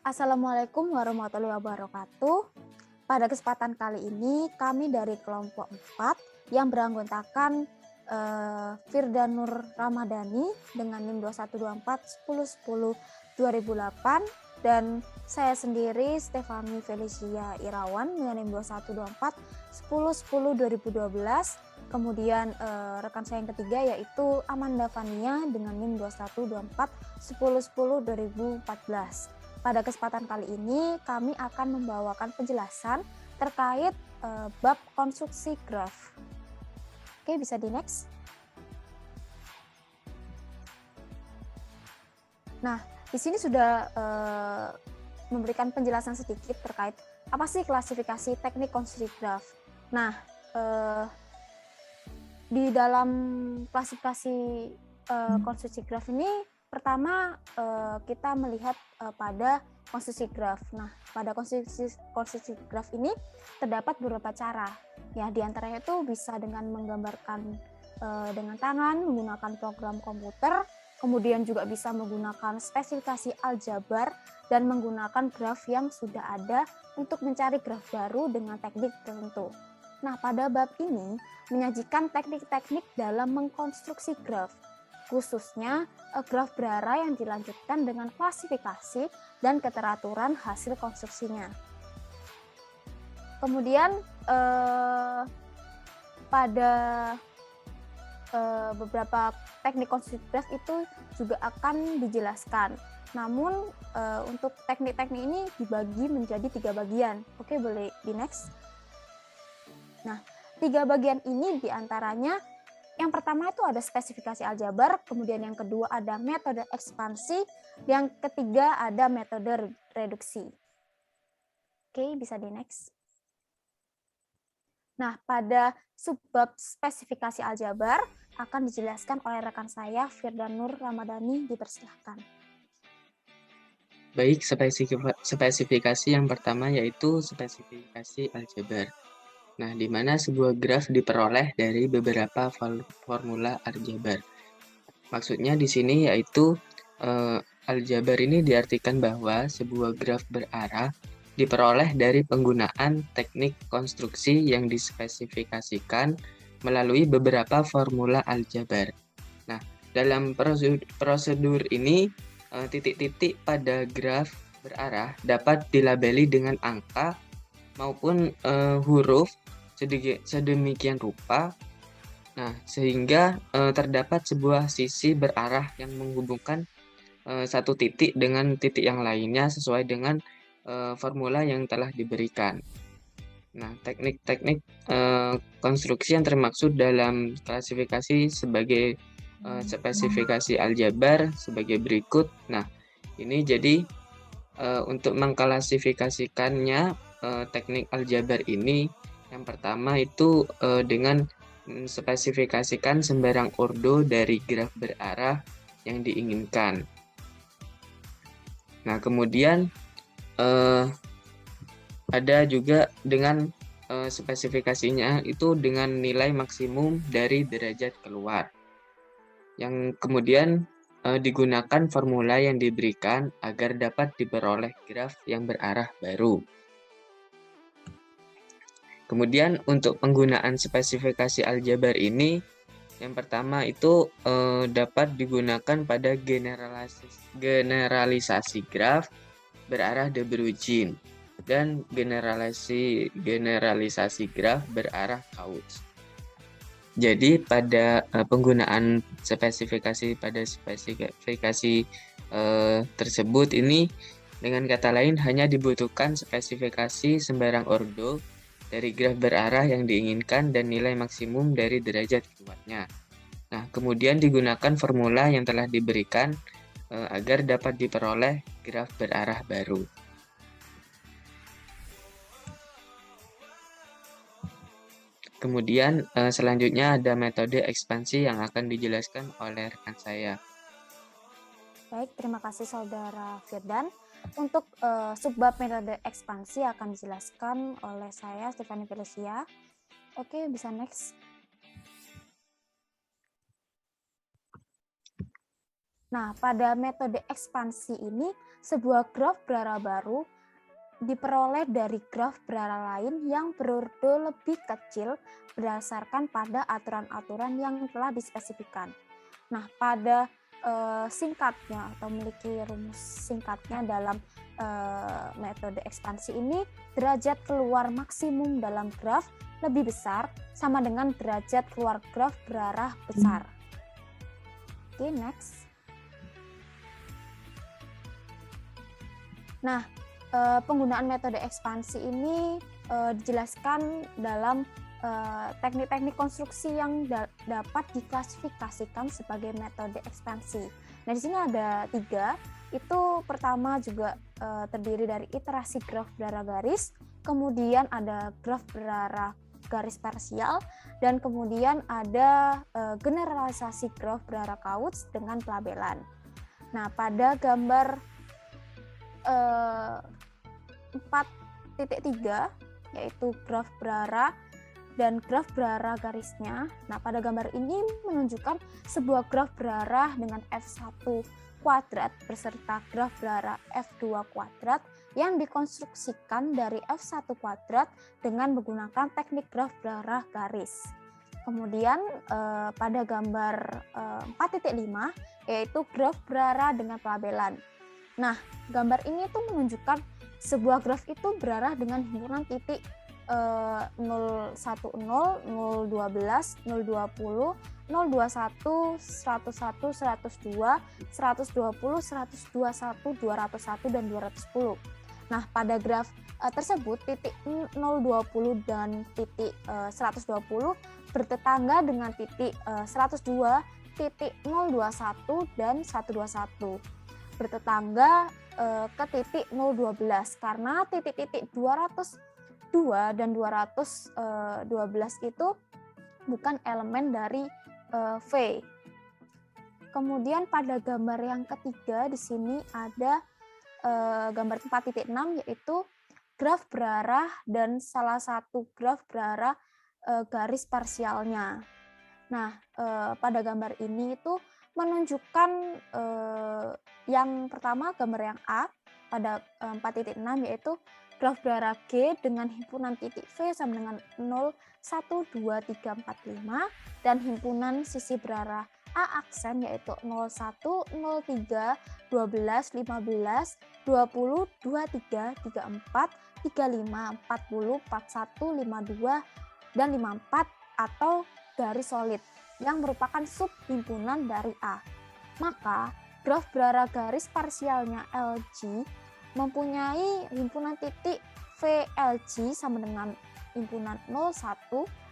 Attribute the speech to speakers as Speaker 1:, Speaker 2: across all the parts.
Speaker 1: Assalamualaikum warahmatullahi wabarakatuh. Pada kesempatan kali ini kami dari kelompok 4 yang beranggotakan Firdanur Ramadhani dengan NIM 21241010-2008 dan saya sendiri Stefani Felicia Irawan dengan NIM 21241010-2012. Kemudian rekan saya yang ketiga yaitu Amanda Fania dengan NIM 21241010-2014. Pada kesempatan kali ini kami akan membawakan penjelasan terkait bab konstruksi graf. Oke, bisa di next. Nah, di sini sudah memberikan penjelasan sedikit terkait apa sih klasifikasi teknik konstruksi graf. Nah, di dalam klasifikasi konstruksi graf ini pertama kita melihat pada konstruksi graf. Nah, pada konstruksi graf ini terdapat beberapa cara. Ya, di antaranya itu bisa dengan menggambarkan dengan tangan menggunakan program komputer, kemudian juga bisa menggunakan spesifikasi aljabar dan menggunakan graf yang sudah ada untuk mencari graf baru dengan teknik tertentu. Nah, pada bab ini menyajikan teknik-teknik dalam mengkonstruksi graf, khususnya graf berarah yang dilanjutkan dengan klasifikasi dan keteraturan hasil konstruksinya. Kemudian pada beberapa teknik konstruksi graf itu juga akan dijelaskan. Namun untuk teknik-teknik ini dibagi menjadi 3 bagian. Oke, boleh di next. Nah, 3 bagian ini diantaranya yang pertama itu ada spesifikasi aljabar, kemudian yang kedua ada metode ekspansi, yang ketiga ada metode reduksi. Oke, bisa di next. Nah, pada subbab spesifikasi aljabar akan dijelaskan oleh rekan saya Firdanur Ramadhani, dipersilahkan.
Speaker 2: Baik, spesifikasi yang pertama yaitu spesifikasi aljabar. Nah, di mana sebuah graf diperoleh dari beberapa formula aljabar. Maksudnya di sini yaitu aljabar ini diartikan bahwa sebuah graf berarah diperoleh dari penggunaan teknik konstruksi yang dispesifikasikan melalui beberapa formula aljabar. Nah, dalam prosedur ini titik-titik pada graf berarah dapat dilabeli dengan angka maupun huruf sedemikian rupa. Nah, sehingga terdapat sebuah sisi berarah yang menghubungkan satu titik dengan titik yang lainnya sesuai dengan formula yang telah diberikan. Nah, teknik-teknik konstruksi yang termaksud dalam klasifikasi sebagai spesifikasi aljabar sebagai berikut. Nah, ini jadi untuk mengklasifikasikannya teknik aljabar ini, yang pertama itu dengan spesifikasikan sembarang ordo dari graf berarah yang diinginkan. Nah, kemudian ada juga dengan spesifikasinya itu dengan nilai maksimum dari derajat keluar, yang kemudian digunakan formula yang diberikan agar dapat diperoleh graf yang berarah baru. Kemudian untuk penggunaan spesifikasi aljabar ini, yang pertama itu dapat digunakan pada generalisasi graf berarah De Bruijn dan generalisasi graf berarah Cauchy. Jadi pada penggunaan spesifikasi tersebut ini, dengan kata lain hanya dibutuhkan spesifikasi sembarang ordo dari graf berarah yang diinginkan dan nilai maksimum dari derajat keluarnya. Nah, kemudian digunakan formula yang telah diberikan agar dapat diperoleh graf berarah baru. Kemudian selanjutnya ada metode ekspansi yang akan dijelaskan oleh rekan saya.
Speaker 1: Baik, terima kasih Saudara Firdan. Untuk subbab metode ekspansi akan dijelaskan oleh saya Stefani Felicia. Oke, bisa next. Nah, pada metode ekspansi ini, sebuah graf berarah baru diperoleh dari graf berarah lain yang berordo lebih kecil berdasarkan pada aturan-aturan yang telah dispesifikan. Nah, pada singkatnya atau memiliki rumus singkatnya dalam metode ekspansi ini, derajat keluar maksimum dalam graf lebih besar sama dengan derajat keluar graf berarah besar. Oke, next. Nah, penggunaan metode ekspansi ini dijelaskan dalam teknik-teknik konstruksi yang dapat diklasifikasikan sebagai metode ekspansi. Nah, di sini ada 3. Itu pertama juga terdiri dari iterasi graf berarah garis, kemudian ada graf berarah garis parsial, dan kemudian ada generalisasi graf berarah Kautz dengan pelabelan. Nah, pada gambar 4.3 yaitu graf berarah dan graf berarah garisnya. Nah, pada gambar ini menunjukkan sebuah graf berarah dengan F1 kuadrat beserta graf berarah F2 kuadrat yang dikonstruksikan dari F1 kuadrat dengan menggunakan teknik graf berarah garis. Kemudian pada gambar 4.5 yaitu graf berarah dengan pelabelan. Nah, gambar ini tuh menunjukkan sebuah graf itu berarah dengan himpunan titik 010, 012, 020, 021, 101, 102, 120, 121, 201, dan 210. Nah, pada graf tersebut titik 020 dan titik 120 bertetangga dengan titik 102, titik 021 dan 121. Bertetangga ke titik 012 karena titik-titik 202 dan 212 itu bukan elemen dari V. Kemudian pada gambar yang ketiga di sini ada gambar 4.6 yaitu graf berarah dan salah satu graf berarah garis parsialnya. Nah, pada gambar ini itu menunjukkan yang pertama gambar yang A pada 4.6 yaitu graf berarah G dengan himpunan titik V sama dengan 0, 1, 2, 3, 4, 5 dan himpunan sisi berarah A aksen yaitu 01, 03, 12, 15, 20, 23, 34, 35, 40, 41, 52, dan 54 atau garis solid yang merupakan sub himpunan dari A. Maka graf berarah garis parsialnya LG mempunyai himpunan titik VLG sama dengan himpunan 01,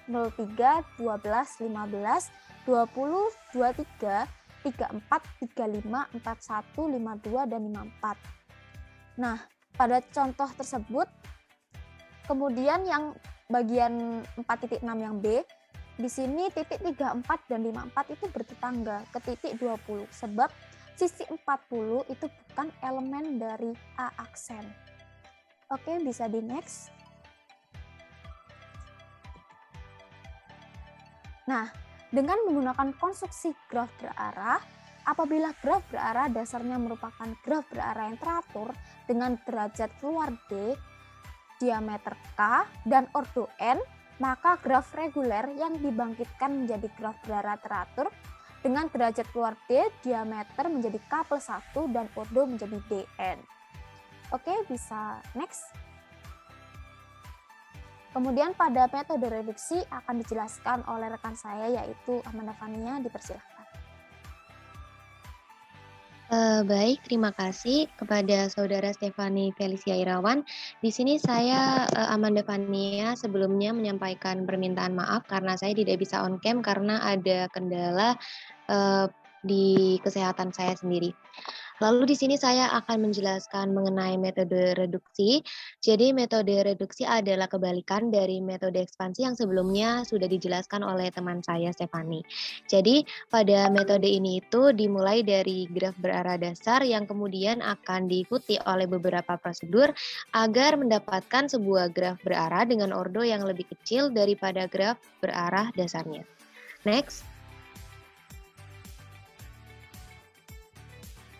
Speaker 1: 03, 12, 15, 20, 23, 34, 35, 41, 52, dan 54. Nah, pada contoh tersebut, kemudian yang bagian 4.6 yang B, di sini titik 34 dan 54 itu bertetangga ke titik 20 sebab sisi 40 itu bukan elemen dari A aksen. Oke, bisa di next. Nah, dengan menggunakan konstruksi graf berarah, apabila graf berarah dasarnya merupakan graf berarah yang teratur dengan derajat keluar D, diameter K, dan ordo N, maka graf reguler yang dibangkitkan menjadi graf berarah teratur dengan derajat keluar D, diameter menjadi K plus 1, dan ordo menjadi Dn. Oke, bisa next. Kemudian pada metode reduksi akan dijelaskan oleh rekan saya yaitu Amanda Fania, dipersilahkan.
Speaker 3: Baik, terima kasih kepada Saudara Stefani Felicia Irawan. Di sini saya Amanda Fania sebelumnya menyampaikan permintaan maaf karena saya tidak bisa on cam karena ada kendala di kesehatan saya sendiri. Lalu di sini saya akan menjelaskan mengenai metode reduksi. Jadi metode reduksi adalah kebalikan dari metode ekspansi yang sebelumnya sudah dijelaskan oleh teman saya Stefani. Jadi pada metode ini itu dimulai dari graf berarah dasar yang kemudian akan diikuti oleh beberapa prosedur agar mendapatkan sebuah graf berarah dengan ordo yang lebih kecil daripada graf berarah dasarnya. Next.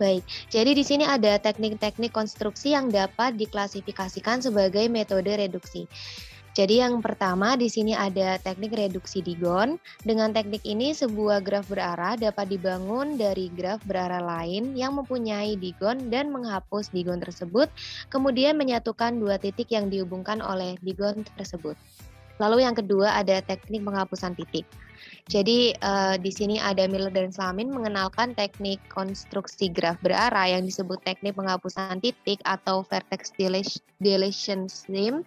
Speaker 3: Baik, jadi di sini ada teknik-teknik konstruksi yang dapat diklasifikasikan sebagai metode reduksi. Jadi yang pertama di sini ada teknik reduksi Digon. Dengan teknik ini sebuah graf berarah dapat dibangun dari graf berarah lain yang mempunyai Digon dan menghapus Digon tersebut, kemudian menyatukan dua titik yang dihubungkan oleh Digon tersebut. Lalu yang kedua ada teknik penghapusan titik. Jadi di sini ada Miller dan Slamin mengenalkan teknik konstruksi graf berarah yang disebut teknik penghapusan titik atau vertex deletion scheme.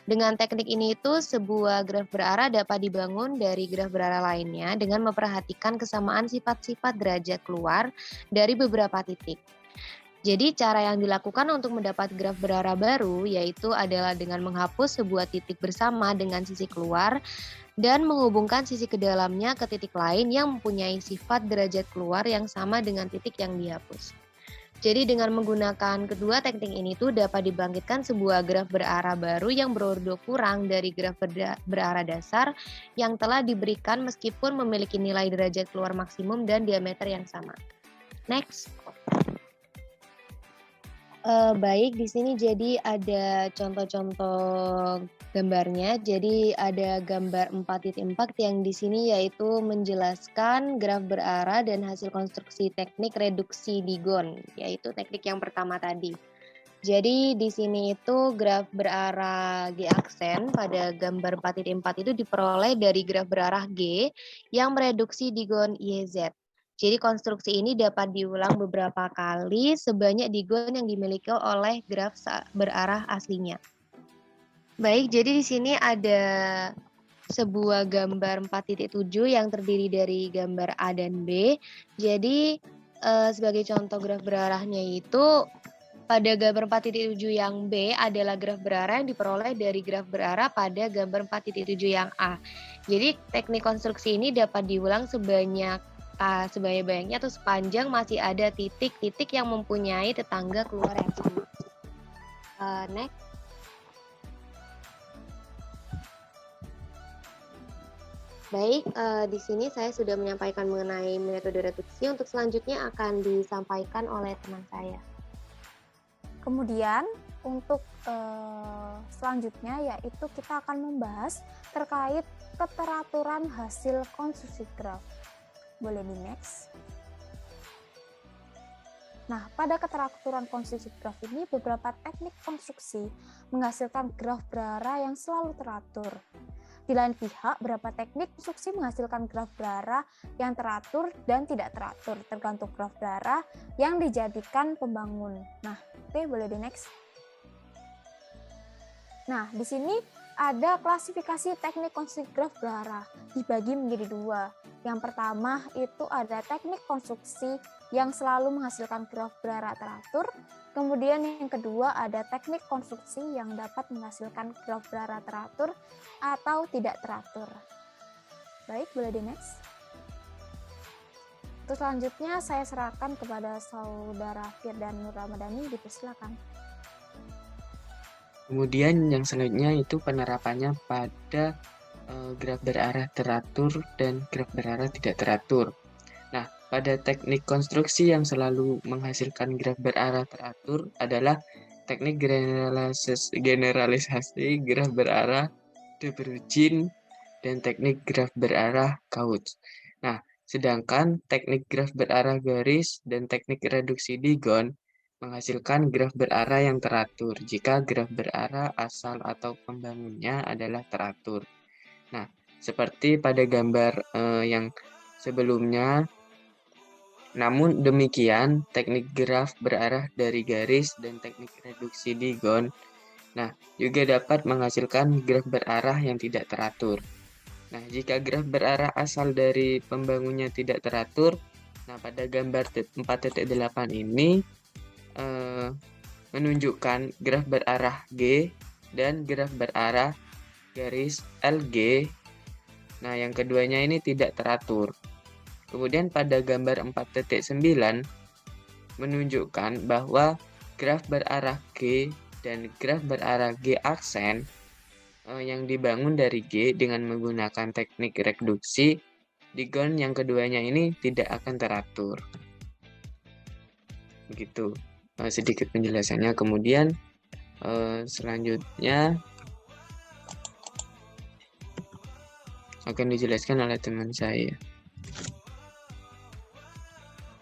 Speaker 3: Dengan teknik ini itu sebuah graf berarah dapat dibangun dari graf berarah lainnya dengan memperhatikan kesamaan sifat-sifat derajat keluar dari beberapa titik. Jadi cara yang dilakukan untuk mendapat graf berarah baru yaitu adalah dengan menghapus sebuah titik bersama dengan sisi keluar dan menghubungkan sisi ke dalamnya ke titik lain yang mempunyai sifat derajat keluar yang sama dengan titik yang dihapus. Jadi dengan menggunakan kedua teknik ini tuh dapat dibangkitkan sebuah graf berarah baru yang berordo kurang dari graf berarah dasar yang telah diberikan meskipun memiliki nilai derajat keluar maksimum dan diameter yang sama. Next. Baik, di sini jadi ada contoh-contoh gambarnya. Jadi ada gambar 4.4 yang di sini yaitu menjelaskan graf berarah dan hasil konstruksi teknik reduksi Digon, yaitu teknik yang pertama tadi. Jadi di sini itu graf berarah G aksen pada gambar 4.4 itu diperoleh dari graf berarah G yang mereduksi Digon YZ. Jadi konstruksi ini dapat diulang beberapa kali sebanyak Digon yang dimiliki oleh graf berarah aslinya. Baik, jadi di sini ada sebuah gambar 4.7 yang terdiri dari gambar A dan B. Jadi sebagai contoh graf berarahnya itu pada gambar 4.7 yang B adalah graf berarah yang diperoleh dari graf berarah pada gambar 4.7 yang A. Jadi teknik konstruksi ini dapat diulang sebanyak-banyaknya atau sepanjang masih ada titik-titik yang mempunyai tetangga keluar yang sama. Next. Baik, di sini saya sudah menyampaikan mengenai metode reduksi. Untuk selanjutnya akan disampaikan oleh teman saya.
Speaker 1: Kemudian untuk selanjutnya yaitu kita akan membahas terkait keteraturan hasil konstruksi graf. Boleh di next. Nah, pada keteraturan konstruksi graf ini beberapa teknik konstruksi menghasilkan graf berarah yang selalu teratur. Di lain pihak, beberapa teknik konstruksi menghasilkan graf berarah yang teratur dan tidak teratur, tergantung graf berarah yang dijadikan pembangun. Nah, oke, boleh di next. Nah, di sini ada klasifikasi teknik konstruksi graf berarah, dibagi menjadi dua. Yang pertama itu ada teknik konstruksi yang selalu menghasilkan graf berarah teratur. Kemudian yang kedua ada teknik konstruksi yang dapat menghasilkan graf berarah teratur atau tidak teratur. Baik, boleh di next. Untuk selanjutnya saya serahkan kepada saudara Firdan Nur Ramadhani, dipersilakan.
Speaker 2: Kemudian yang selanjutnya itu penerapannya pada graf berarah teratur dan graf berarah tidak teratur. Nah, pada teknik konstruksi yang selalu menghasilkan graf berarah teratur adalah teknik generalisasi graf berarah de Bruijn dan teknik graf berarah Kautz. Nah, sedangkan teknik graf berarah garis dan teknik reduksi Digon menghasilkan graf berarah yang teratur jika graf berarah asal atau pembangunnya adalah teratur. Nah, seperti pada gambar yang sebelumnya. Namun demikian, teknik graf berarah dari garis dan teknik reduksi Digon juga dapat menghasilkan graf berarah yang tidak teratur. Nah, jika graf berarah asal dari pembangunnya tidak teratur, pada gambar 4.8 ini menunjukkan graf berarah G dan graf berarah garis LG. Nah, yang keduanya ini tidak teratur. Kemudian pada gambar 4.9 menunjukkan bahwa graf berarah G dan graf berarah G aksen yang dibangun dari G dengan menggunakan teknik reduksi Digon yang keduanya ini tidak akan teratur. Begitu sedikit penjelasannya. Kemudian selanjutnya akan dijelaskan oleh teman saya.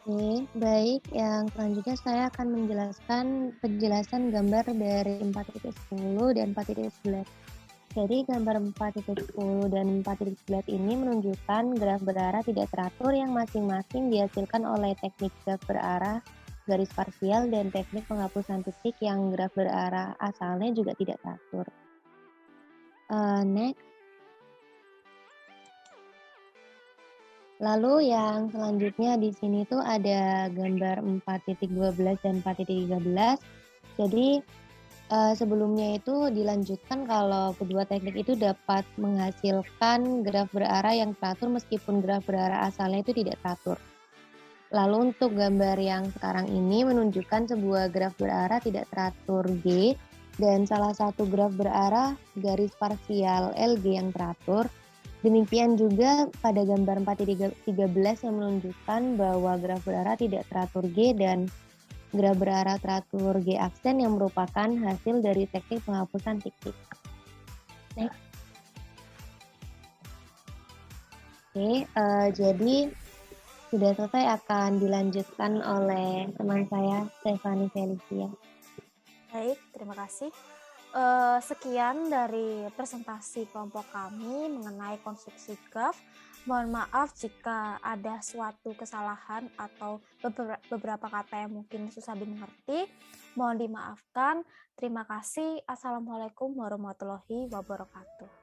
Speaker 3: Oke, baik. Yang selanjutnya saya akan menjelaskan penjelasan gambar dari 4.10 dan 4.11. Jadi gambar 4.10 dan 4.11 ini menunjukkan graf berarah tidak teratur yang masing-masing dihasilkan oleh teknik graf berarah garis parsial dan teknik penghapusan titik yang graf berarah asalnya juga tidak teratur. Next. Lalu yang selanjutnya di sini tuh ada gambar 4.12 dan 4.13. Jadi sebelumnya itu dilanjutkan kalau kedua teknik itu dapat menghasilkan graf berarah yang teratur meskipun graf berarah asalnya itu tidak teratur. Lalu untuk gambar yang sekarang ini menunjukkan sebuah graf berarah tidak teratur G dan salah satu graf berarah garis parsial LG yang teratur. Demikian juga pada gambar 4.13 yang menunjukkan bahwa graf berarah tidak teratur G dan graf berarah teratur G aksen yang merupakan hasil dari teknik penghapusan titik. Next. Oke, jadi sudah selesai akan dilanjutkan oleh teman saya, Stefani Felicia.
Speaker 1: Baik, terima kasih. Sekian dari presentasi kelompok kami mengenai konstruksi graf. Mohon maaf jika ada suatu kesalahan atau beberapa kata yang mungkin susah dimengerti. Mohon dimaafkan. Terima kasih. Assalamualaikum warahmatullahi wabarakatuh.